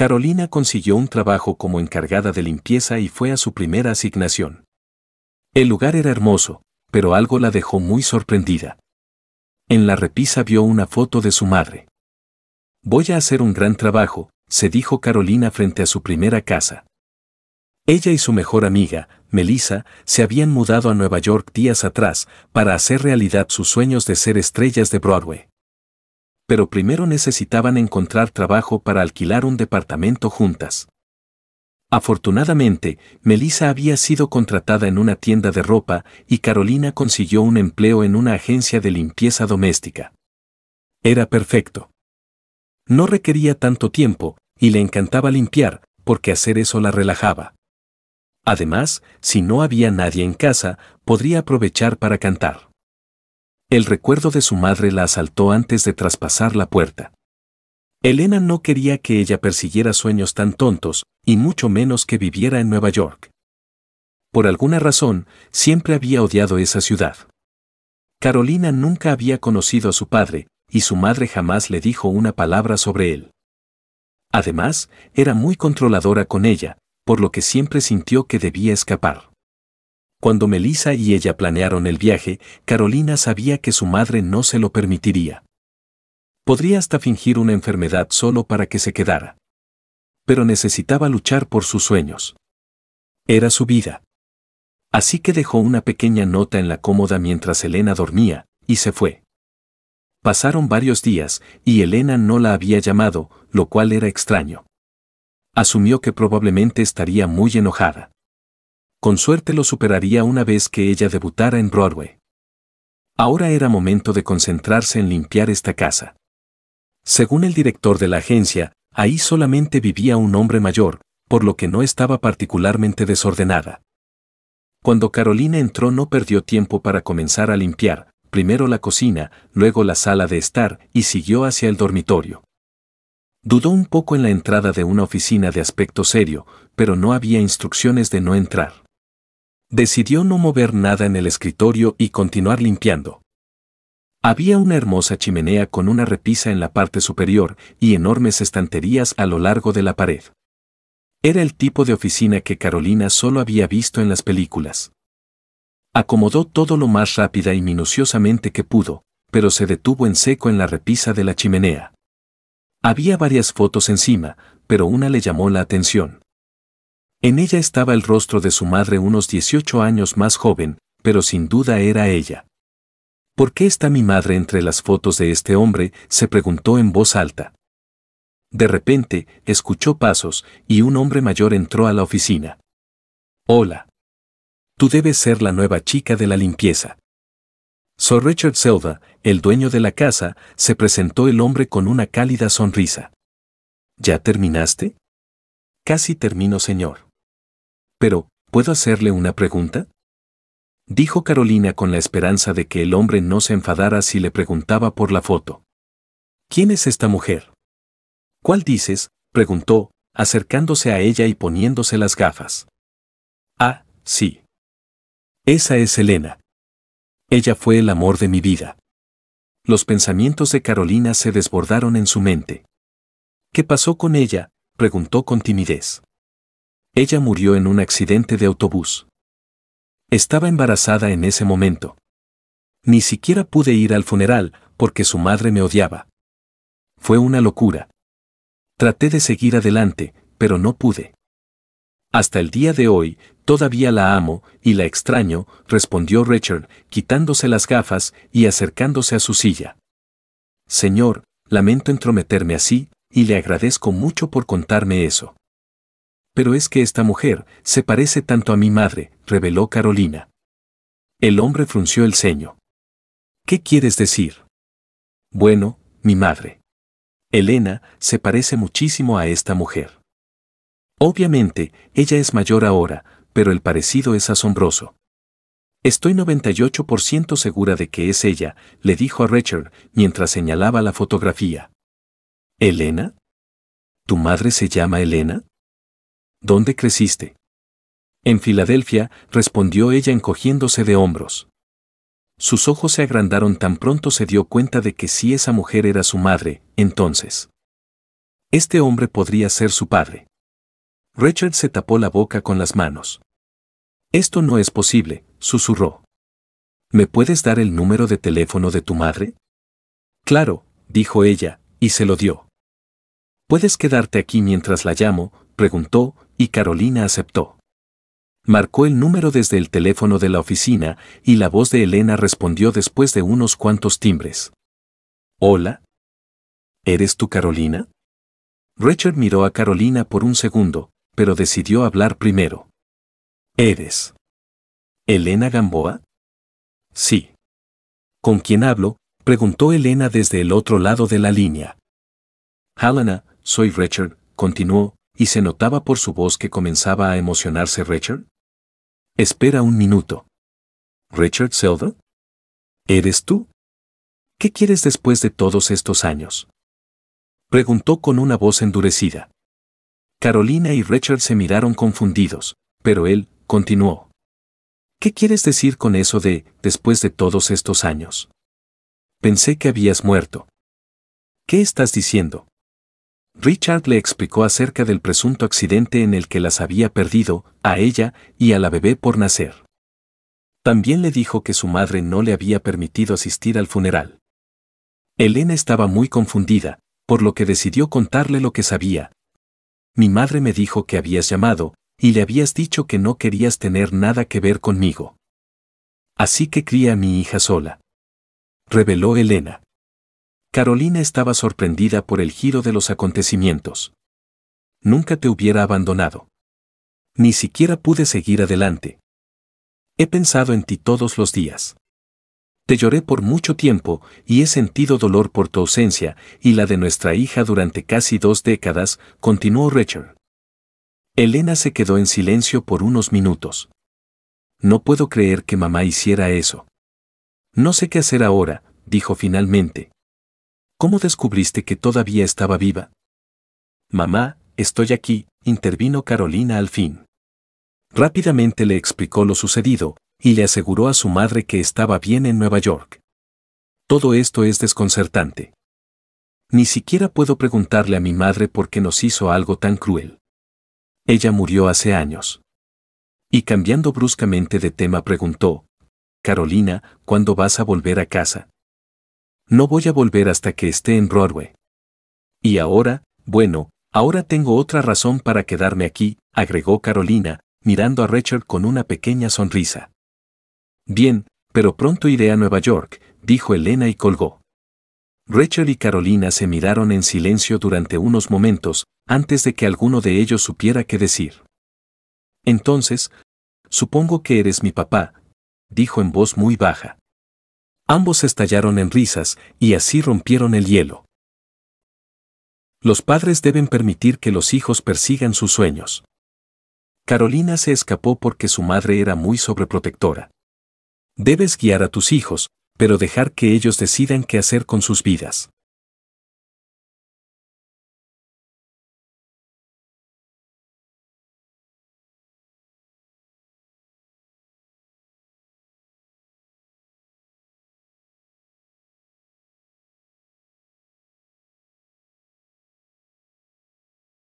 Carolina consiguió un trabajo como encargada de limpieza y fue a su primera asignación. El lugar era hermoso, pero algo la dejó muy sorprendida. En la repisa vio una foto de su madre. Voy a hacer un gran trabajo, se dijo Carolina frente a su primera casa. Ella y su mejor amiga, Melissa, se habían mudado a Nueva York días atrás para hacer realidad sus sueños de ser estrellas de Broadway. Pero primero necesitaban encontrar trabajo para alquilar un departamento juntas. Afortunadamente, Melissa había sido contratada en una tienda de ropa y Carolina consiguió un empleo en una agencia de limpieza doméstica. Era perfecto. No requería tanto tiempo, y le encantaba limpiar, porque hacer eso la relajaba. Además, si no había nadie en casa, podría aprovechar para cantar. El recuerdo de su madre la asaltó antes de traspasar la puerta. Elena no quería que ella persiguiera sueños tan tontos, y mucho menos que viviera en Nueva York. Por alguna razón, siempre había odiado esa ciudad. Carolina nunca había conocido a su padre, y su madre jamás le dijo una palabra sobre él. Además, era muy controladora con ella, por lo que siempre sintió que debía escapar. Cuando Melissa y ella planearon el viaje, Carolina sabía que su madre no se lo permitiría. Podría hasta fingir una enfermedad solo para que se quedara. Pero necesitaba luchar por sus sueños. Era su vida. Así que dejó una pequeña nota en la cómoda mientras Elena dormía, y se fue. Pasaron varios días, y Elena no la había llamado, lo cual era extraño. Asumió que probablemente estaría muy enojada. Con suerte lo superaría una vez que ella debutara en Broadway. Ahora era momento de concentrarse en limpiar esta casa. Según el director de la agencia, ahí solamente vivía un hombre mayor, por lo que no estaba particularmente desordenada. Cuando Carolina entró no perdió tiempo para comenzar a limpiar, primero la cocina, luego la sala de estar y siguió hacia el dormitorio. Dudó un poco en la entrada de una oficina de aspecto serio, pero no había instrucciones de no entrar. Decidió no mover nada en el escritorio y continuar limpiando. Había una hermosa chimenea con una repisa en la parte superior y enormes estanterías a lo largo de la pared. Era el tipo de oficina que Carolina solo había visto en las películas. Acomodó todo lo más rápida y minuciosamente que pudo, pero se detuvo en seco en la repisa de la chimenea. Había varias fotos encima, pero una le llamó la atención. En ella estaba el rostro de su madre unos 18 años más joven, pero sin duda era ella. ¿Por qué está mi madre entre las fotos de este hombre?, se preguntó en voz alta. De repente, escuchó pasos, y un hombre mayor entró a la oficina. Hola. Tú debes ser la nueva chica de la limpieza. Soy Richard Silva, el dueño de la casa, se presentó el hombre con una cálida sonrisa. ¿Ya terminaste? Casi termino, señor. Pero, ¿puedo hacerle una pregunta?, dijo Carolina con la esperanza de que el hombre no se enfadara si le preguntaba por la foto. ¿Quién es esta mujer? ¿Cuál dices?, preguntó, acercándose a ella y poniéndose las gafas. Ah, sí. Esa es Elena. Ella fue el amor de mi vida. Los pensamientos de Carolina se desbordaron en su mente. ¿Qué pasó con ella?, preguntó con timidez. Ella murió en un accidente de autobús. Estaba embarazada en ese momento. Ni siquiera pude ir al funeral porque su madre me odiaba. Fue una locura. Traté de seguir adelante, pero no pude. Hasta el día de hoy, todavía la amo y la extraño, respondió Richard, quitándose las gafas y acercándose a su silla. Señor, lamento entrometerme así, y le agradezco mucho por contarme eso. Pero es que esta mujer se parece tanto a mi madre, reveló Carolina. El hombre frunció el ceño. ¿Qué quieres decir? Bueno, mi madre. Elena se parece muchísimo a esta mujer. Obviamente, ella es mayor ahora, pero el parecido es asombroso. Estoy 98% segura de que es ella, le dijo a Richard mientras señalaba la fotografía. ¿Elena? ¿Tu madre se llama Elena? ¿Dónde creciste? En Filadelfia, respondió ella encogiéndose de hombros. Sus ojos se agrandaron tan pronto se dio cuenta de que si esa mujer era su madre, entonces. Este hombre podría ser su padre. Richard se tapó la boca con las manos. Esto no es posible, susurró. ¿Me puedes dar el número de teléfono de tu madre? Claro, dijo ella, y se lo dio. ¿Puedes quedarte aquí mientras la llamo?, preguntó, y Carolina aceptó. Marcó el número desde el teléfono de la oficina, y la voz de Elena respondió después de unos cuantos timbres. ¿Hola? ¿Eres tú Carolina? Richard miró a Carolina por un segundo, pero decidió hablar primero. ¿Eres Elena Gamboa? Sí. ¿Con quién hablo?, preguntó Elena desde el otro lado de la línea. Helena, soy Richard, continuó, y se notaba por su voz que comenzaba a emocionarse Richard. Espera un minuto. ¿Richard Silva? ¿Eres tú? ¿Qué quieres después de todos estos años?, preguntó con una voz endurecida. Carolina y Richard se miraron confundidos, pero él continuó. ¿Qué quieres decir con eso de después de todos estos años? Pensé que habías muerto. ¿Qué estás diciendo? Richard le explicó acerca del presunto accidente en el que las había perdido, a ella y a la bebé por nacer. También le dijo que su madre no le había permitido asistir al funeral. Elena estaba muy confundida, por lo que decidió contarle lo que sabía. Mi madre me dijo que habías llamado, y le habías dicho que no querías tener nada que ver conmigo. Así que cría a mi hija sola, reveló Elena. Carolina estaba sorprendida por el giro de los acontecimientos. Nunca te hubiera abandonado. Ni siquiera pude seguir adelante. He pensado en ti todos los días. Te lloré por mucho tiempo y he sentido dolor por tu ausencia y la de nuestra hija durante casi 2 décadas, continuó Richard. Elena se quedó en silencio por unos minutos. No puedo creer que mamá hiciera eso. No sé qué hacer ahora, dijo finalmente. ¿Cómo descubriste que todavía estaba viva? Mamá, estoy aquí, intervino Carolina al fin. Rápidamente le explicó lo sucedido, y le aseguró a su madre que estaba bien en Nueva York. Todo esto es desconcertante. Ni siquiera puedo preguntarle a mi madre por qué nos hizo algo tan cruel. Ella murió hace años. Y cambiando bruscamente de tema preguntó, Carolina, ¿cuándo vas a volver a casa? No voy a volver hasta que esté en Broadway. Y ahora, bueno, ahora tengo otra razón para quedarme aquí, agregó Carolina, mirando a Richard con una pequeña sonrisa. Bien, pero pronto iré a Nueva York, dijo Elena y colgó. Richard y Carolina se miraron en silencio durante unos momentos, antes de que alguno de ellos supiera qué decir. Entonces, supongo que eres mi papá, dijo en voz muy baja. Ambos estallaron en risas, y así rompieron el hielo. Los padres deben permitir que los hijos persigan sus sueños. Carolina se escapó porque su madre era muy sobreprotectora. Debes guiar a tus hijos, pero dejar que ellos decidan qué hacer con sus vidas.